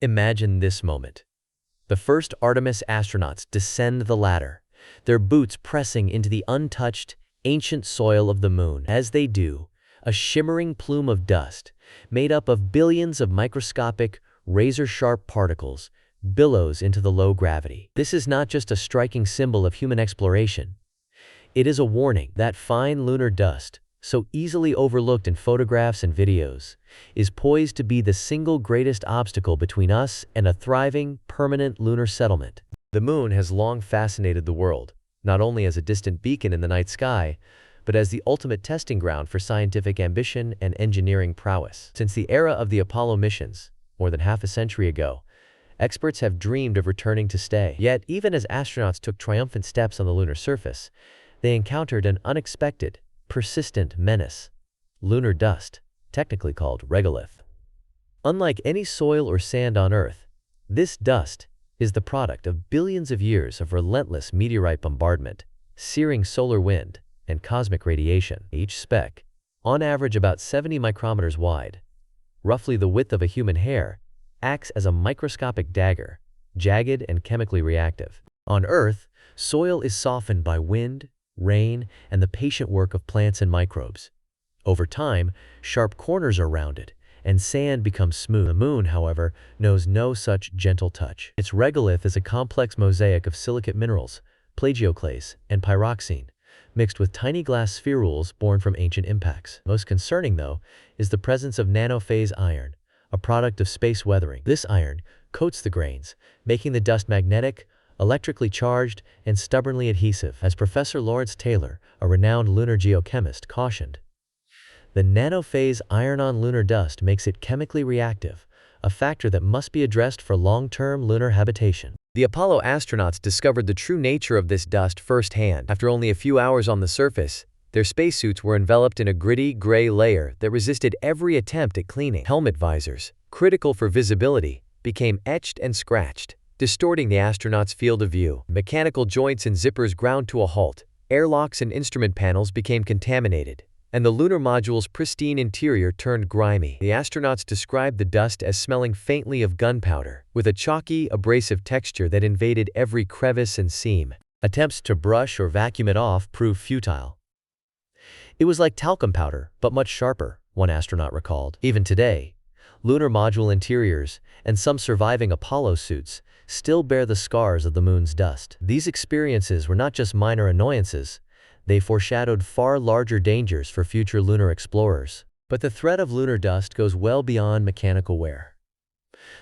Imagine this moment. The first Artemis astronauts descend the ladder, their boots pressing into the untouched, ancient soil of the moon. As they do, a shimmering plume of dust, made up of billions of microscopic, razor-sharp particles, billows into the low gravity. This is not just a striking symbol of human exploration. It is a warning that fine lunar dust, so easily overlooked in photographs and videos, is poised to be the single greatest obstacle between us and a thriving, permanent lunar settlement. The moon has long fascinated the world, not only as a distant beacon in the night sky, but as the ultimate testing ground for scientific ambition and engineering prowess. Since the era of the Apollo missions, more than half a century ago, experts have dreamed of returning to stay. Yet, even as astronauts took triumphant steps on the lunar surface, they encountered an unexpected, persistent menace: lunar dust, technically called regolith. Unlike any soil or sand on Earth, this dust is the product of billions of years of relentless meteorite bombardment, searing solar wind, and cosmic radiation. Each speck, on average about 70 micrometers wide, roughly the width of a human hair, acts as a microscopic dagger, jagged and chemically reactive. On Earth, soil is softened by wind, rain, and the patient work of plants and microbes. Over time, sharp corners are rounded, and sand becomes smooth. The moon, however, knows no such gentle touch. Its regolith is a complex mosaic of silicate minerals, plagioclase, and pyroxene, mixed with tiny glass spherules born from ancient impacts. Most concerning, though, is the presence of nanophase iron, a product of space weathering. This iron coats the grains, making the dust magnetic, electrically charged, and stubbornly adhesive. As Professor Lawrence Taylor, a renowned lunar geochemist, cautioned, the nanophase iron on lunar dust makes it chemically reactive, a factor that must be addressed for long-term lunar habitation. The Apollo astronauts discovered the true nature of this dust firsthand. After only a few hours on the surface, their spacesuits were enveloped in a gritty, gray layer that resisted every attempt at cleaning. Helmet visors, critical for visibility, became etched and scratched, distorting the astronauts' field of view. Mechanical joints and zippers ground to a halt, airlocks and instrument panels became contaminated, and the lunar module's pristine interior turned grimy. The astronauts described the dust as smelling faintly of gunpowder, with a chalky, abrasive texture that invaded every crevice and seam. Attempts to brush or vacuum it off proved futile. It was like talcum powder, but much sharper, one astronaut recalled. Even today, lunar module interiors and some surviving Apollo suits still bear the scars of the moon's dust. These experiences were not just minor annoyances, they foreshadowed far larger dangers for future lunar explorers. But the threat of lunar dust goes well beyond mechanical wear.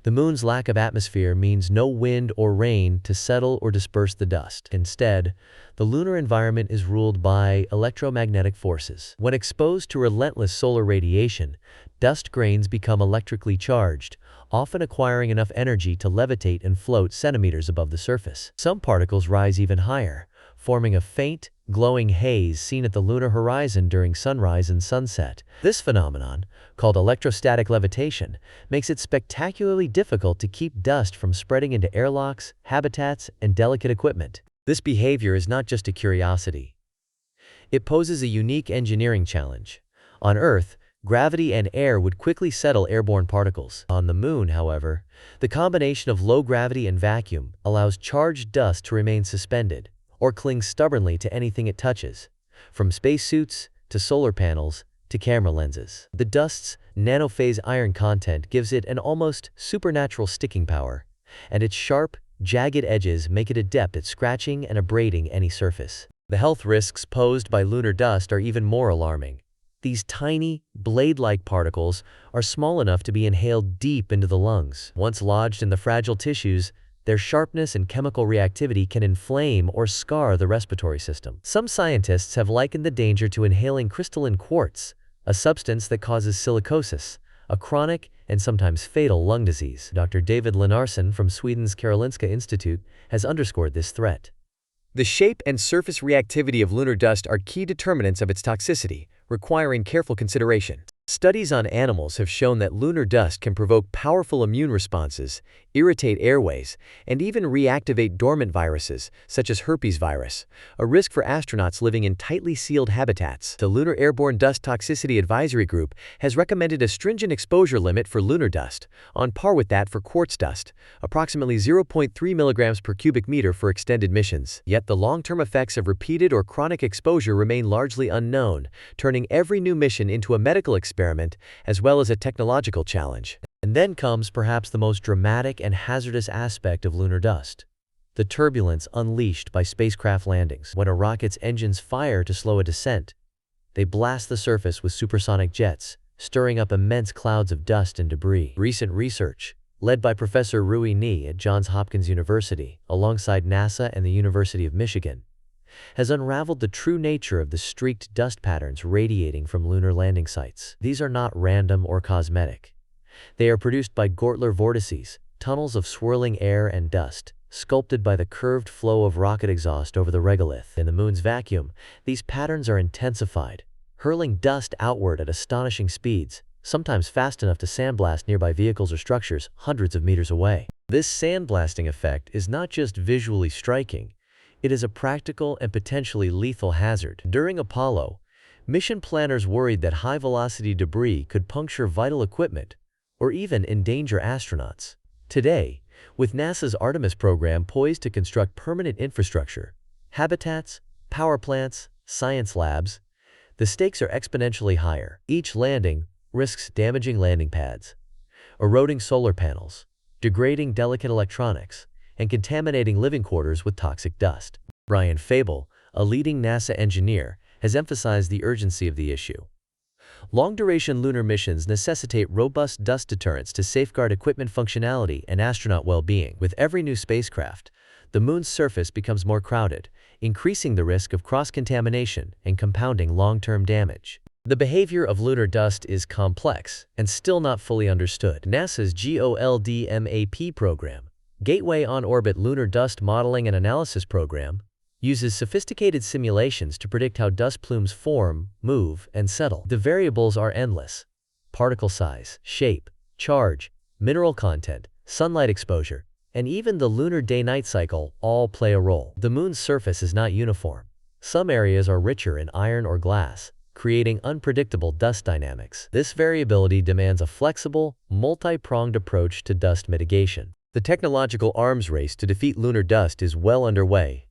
The moon's lack of atmosphere means no wind or rain to settle or disperse the dust. Instead, the lunar environment is ruled by electromagnetic forces. When exposed to relentless solar radiation, dust grains become electrically charged, often acquiring enough energy to levitate and float centimeters above the surface. Some particles rise even higher, forming a faint, glowing haze seen at the lunar horizon during sunrise and sunset. This phenomenon, called electrostatic levitation, makes it spectacularly difficult to keep dust from spreading into airlocks, habitats, and delicate equipment. This behavior is not just a curiosity. It poses a unique engineering challenge. On Earth, gravity and air would quickly settle airborne particles. On the moon, however, the combination of low gravity and vacuum allows charged dust to remain suspended, or cling stubbornly to anything it touches, from spacesuits to solar panels to camera lenses. The dust's nanophase iron content gives it an almost supernatural sticking power, and its sharp, jagged edges make it adept at scratching and abrading any surface. The health risks posed by lunar dust are even more alarming. These tiny, blade-like particles are small enough to be inhaled deep into the lungs. Once lodged in the fragile tissues, their sharpness and chemical reactivity can inflame or scar the respiratory system. Some scientists have likened the danger to inhaling crystalline quartz, a substance that causes silicosis, a chronic and sometimes fatal lung disease. Dr. David Lunarsson from Sweden's Karolinska Institute has underscored this threat. The shape and surface reactivity of lunar dust are key determinants of its toxicity, requiring careful consideration. Studies on animals have shown that lunar dust can provoke powerful immune responses, irritate airways, and even reactivate dormant viruses, such as herpes virus, a risk for astronauts living in tightly sealed habitats. The Lunar Airborne Dust Toxicity Advisory Group has recommended a stringent exposure limit for lunar dust, on par with that for quartz dust, approximately 0.3 milligrams per cubic meter for extended missions. Yet the long-term effects of repeated or chronic exposure remain largely unknown, turning every new mission into a medical experiment as well as a technological challenge. And then comes perhaps the most dramatic and hazardous aspect of lunar dust: the turbulence unleashed by spacecraft landings. When a rocket's engines fire to slow a descent, they blast the surface with supersonic jets, stirring up immense clouds of dust and debris. Recent research, led by Professor Rui Ni at Johns Hopkins University, alongside NASA and the University of Michigan, has unraveled the true nature of the streaked dust patterns radiating from lunar landing sites. These are not random or cosmetic. They are produced by Gortler vortices, tunnels of swirling air and dust, sculpted by the curved flow of rocket exhaust over the regolith. In the moon's vacuum, these patterns are intensified, hurling dust outward at astonishing speeds, sometimes fast enough to sandblast nearby vehicles or structures hundreds of meters away. This sandblasting effect is not just visually striking, it is a practical and potentially lethal hazard. During Apollo, mission planners worried that high-velocity debris could puncture vital equipment or even endanger astronauts. Today, with NASA's Artemis program poised to construct permanent infrastructure, habitats, power plants, science labs, the stakes are exponentially higher. Each landing risks damaging landing pads, eroding solar panels, degrading delicate electronics, and contaminating living quarters with toxic dust. Brian Fable, a leading NASA engineer, has emphasized the urgency of the issue. Long-duration lunar missions necessitate robust dust deterrents to safeguard equipment functionality and astronaut well-being. With every new spacecraft, the moon's surface becomes more crowded, increasing the risk of cross-contamination and compounding long-term damage. The behavior of lunar dust is complex and still not fully understood. NASA's GOLDMAP program, Gateway On-Orbit Lunar Dust Modeling and Analysis Program, uses sophisticated simulations to predict how dust plumes form, move, and settle. The variables are endless: particle size, shape, charge, mineral content, sunlight exposure, and even the lunar day-night cycle all play a role. The moon's surface is not uniform. Some areas are richer in iron or glass, creating unpredictable dust dynamics. This variability demands a flexible, multi-pronged approach to dust mitigation. The technological arms race to defeat lunar dust is well underway.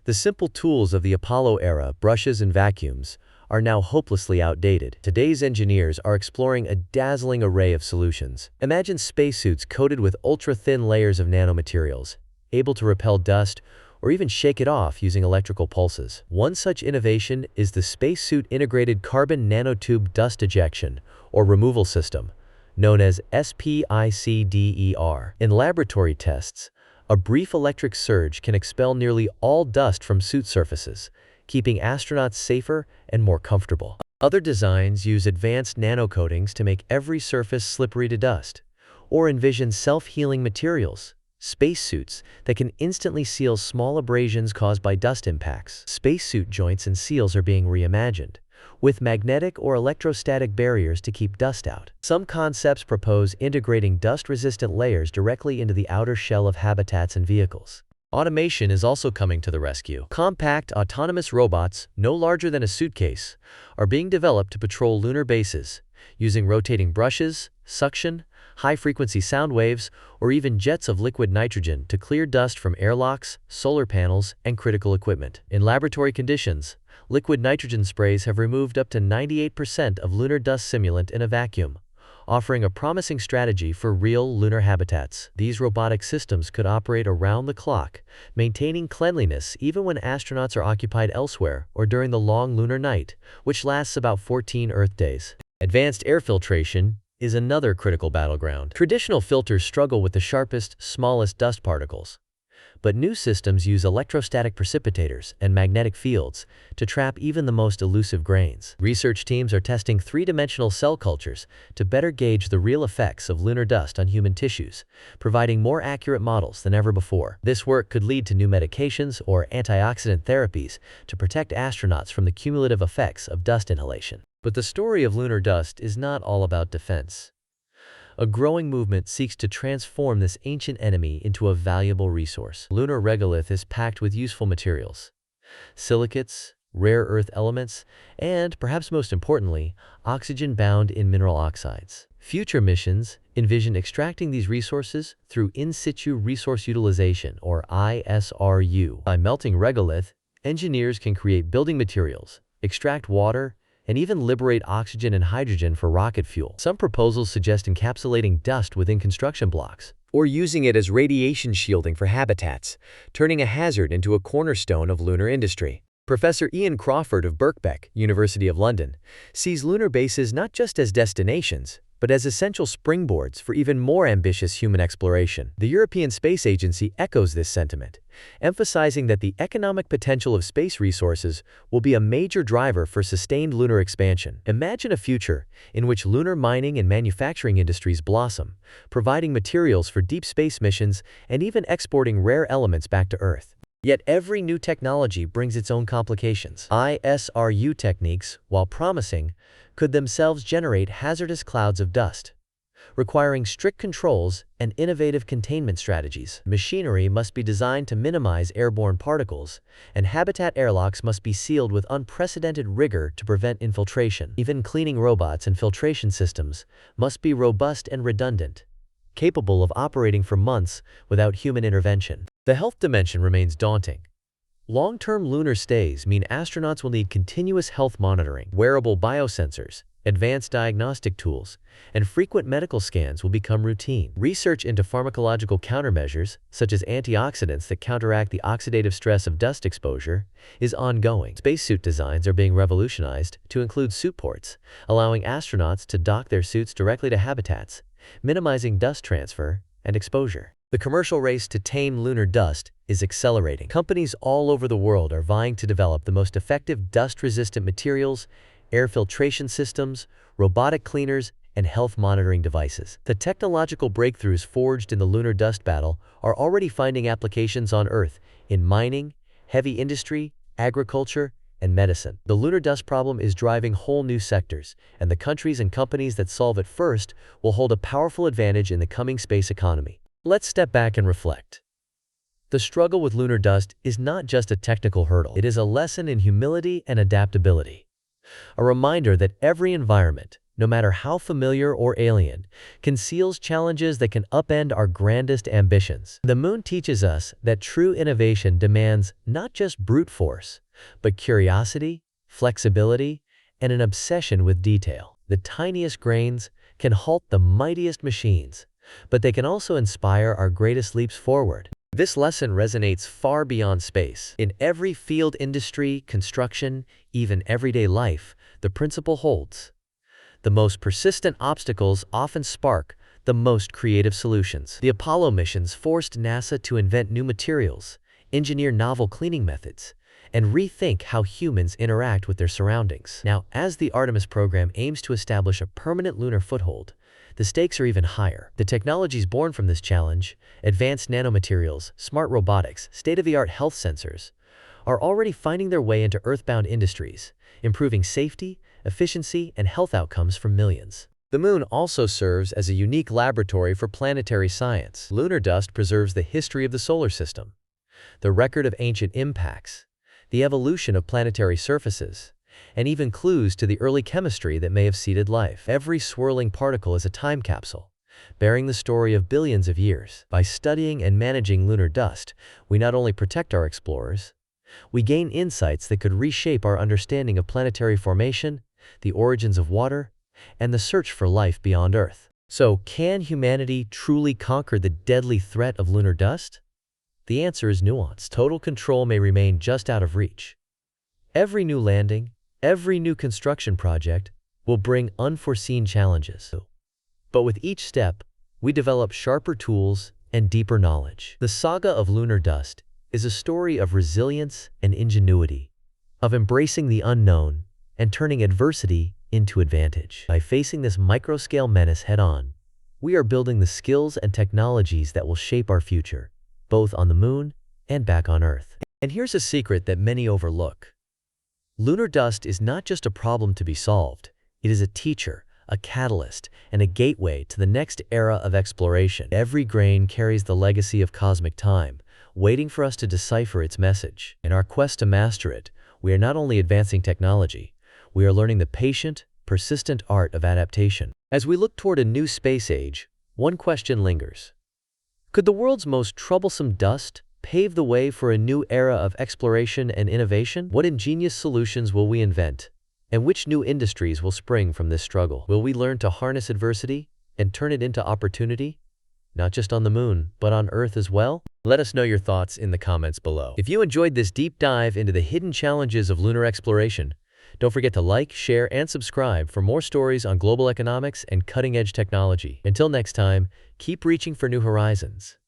The simple tools of the Apollo era, brushes and vacuums, are now hopelessly outdated. Today's engineers are exploring a dazzling array of solutions. Imagine spacesuits coated with ultra-thin layers of nanomaterials, able to repel dust or even shake it off using electrical pulses. One such innovation is the Spacesuit Integrated Carbon Nanotube Dust Ejection or Removal System, known as SPICDER. In laboratory tests, a brief electric surge can expel nearly all dust from suit surfaces, keeping astronauts safer and more comfortable. Other designs use advanced nanocoatings to make every surface slippery to dust, or envision self-healing materials, spacesuits that can instantly seal small abrasions caused by dust impacts. Spacesuit joints and seals are being reimagined, with magnetic or electrostatic barriers to keep dust out. Some concepts propose integrating dust-resistant layers directly into the outer shell of habitats and vehicles. Automation is also coming to the rescue. Compact, autonomous robots, no larger than a suitcase, are being developed to patrol lunar bases, using rotating brushes, suction, high-frequency sound waves, or even jets of liquid nitrogen to clear dust from airlocks, solar panels, and critical equipment. In laboratory conditions, liquid nitrogen sprays have removed up to 98% of lunar dust simulant in a vacuum, offering a promising strategy for real lunar habitats. These robotic systems could operate around the clock, maintaining cleanliness even when astronauts are occupied elsewhere or during the long lunar night, which lasts about 14 Earth days. Advanced air filtration is another critical battleground. Traditional filters struggle with the sharpest, smallest dust particles, but new systems use electrostatic precipitators and magnetic fields to trap even the most elusive grains. Research teams are testing three-dimensional cell cultures to better gauge the real effects of lunar dust on human tissues, providing more accurate models than ever before. This work could lead to new medications or antioxidant therapies to protect astronauts from the cumulative effects of dust inhalation. But the story of lunar dust is not all about defense. A growing movement seeks to transform this ancient enemy into a valuable resource. Lunar regolith is packed with useful materials, silicates, rare earth elements, and, perhaps most importantly, oxygen bound in mineral oxides. Future missions envision extracting these resources through in situ resource utilization, or ISRU. By melting regolith, engineers can create building materials, extract water, and even liberate oxygen and hydrogen for rocket fuel. Some proposals suggest encapsulating dust within construction blocks, or using it as radiation shielding for habitats, turning a hazard into a cornerstone of lunar industry. Professor Ian Crawford of Birkbeck, University of London, sees lunar bases not just as destinations, but as essential springboards for even more ambitious human exploration. The European Space Agency echoes this sentiment, emphasizing that the economic potential of space resources will be a major driver for sustained lunar expansion. Imagine a future in which lunar mining and manufacturing industries blossom, providing materials for deep space missions and even exporting rare elements back to Earth. Yet every new technology brings its own complications. ISRU techniques, while promising, could themselves generate hazardous clouds of dust, requiring strict controls and innovative containment strategies. Machinery must be designed to minimize airborne particles, and habitat airlocks must be sealed with unprecedented rigor to prevent infiltration. Even cleaning robots and filtration systems must be robust and redundant, capable of operating for months without human intervention. The health dimension remains daunting. Long-term lunar stays mean astronauts will need continuous health monitoring. Wearable biosensors, advanced diagnostic tools, and frequent medical scans will become routine. Research into pharmacological countermeasures, such as antioxidants that counteract the oxidative stress of dust exposure, is ongoing. Spacesuit designs are being revolutionized to include suit ports, allowing astronauts to dock their suits directly to habitats, minimizing dust transfer and exposure. The commercial race to tame lunar dust is accelerating. Companies all over the world are vying to develop the most effective dust-resistant materials, air filtration systems, robotic cleaners, and health monitoring devices. The technological breakthroughs forged in the lunar dust battle are already finding applications on Earth in mining, heavy industry, agriculture, and medicine. The lunar dust problem is driving whole new sectors, and the countries and companies that solve it first will hold a powerful advantage in the coming space economy. Let's step back and reflect. The struggle with lunar dust is not just a technical hurdle. It is a lesson in humility and adaptability. A reminder that every environment, no matter how familiar or alien, conceals challenges that can upend our grandest ambitions. The moon teaches us that true innovation demands not just brute force, but curiosity, flexibility, and an obsession with detail. The tiniest grains can halt the mightiest machines, but they can also inspire our greatest leaps forward. This lesson resonates far beyond space. In every field, industry, construction, even everyday life, the principle holds. The most persistent obstacles often spark the most creative solutions. The Apollo missions forced NASA to invent new materials, engineer novel cleaning methods, and rethink how humans interact with their surroundings. Now, as the Artemis program aims to establish a permanent lunar foothold, the stakes are even higher. The technologies born from this challenge, advanced nanomaterials, smart robotics, state-of-the-art health sensors, are already finding their way into Earthbound industries, improving safety, efficiency, and health outcomes for millions. The moon also serves as a unique laboratory for planetary science. Lunar dust preserves the history of the solar system, the record of ancient impacts, the evolution of planetary surfaces, and even clues to the early chemistry that may have seeded life. Every swirling particle is a time capsule, bearing the story of billions of years. By studying and managing lunar dust, we not only protect our explorers, we gain insights that could reshape our understanding of planetary formation, the origins of water, and the search for life beyond Earth. So, can humanity truly conquer the deadly threat of lunar dust? The answer is nuanced. Total control may remain just out of reach. Every new landing, every new construction project will bring unforeseen challenges. But with each step, we develop sharper tools and deeper knowledge. The saga of lunar dust is a story of resilience and ingenuity, of embracing the unknown and turning adversity into advantage. By facing this micro-scale menace head-on, we are building the skills and technologies that will shape our future, both on the moon and back on Earth. And here's a secret that many overlook. Lunar dust is not just a problem to be solved. It is a teacher, a catalyst, and a gateway to the next era of exploration. Every grain carries the legacy of cosmic time, waiting for us to decipher its message. In our quest to master it, we are not only advancing technology, we are learning the patient, persistent art of adaptation. As we look toward a new space age, one question lingers. Could the world's most troublesome dust pave the way for a new era of exploration and innovation? What ingenious solutions will we invent? And which new industries will spring from this struggle? Will we learn to harness adversity and turn it into opportunity? Not just on the moon, but on Earth as well? Let us know your thoughts in the comments below. If you enjoyed this deep dive into the hidden challenges of lunar exploration, don't forget to like, share, and subscribe for more stories on global economics and cutting-edge technology. Until next time, keep reaching for new horizons.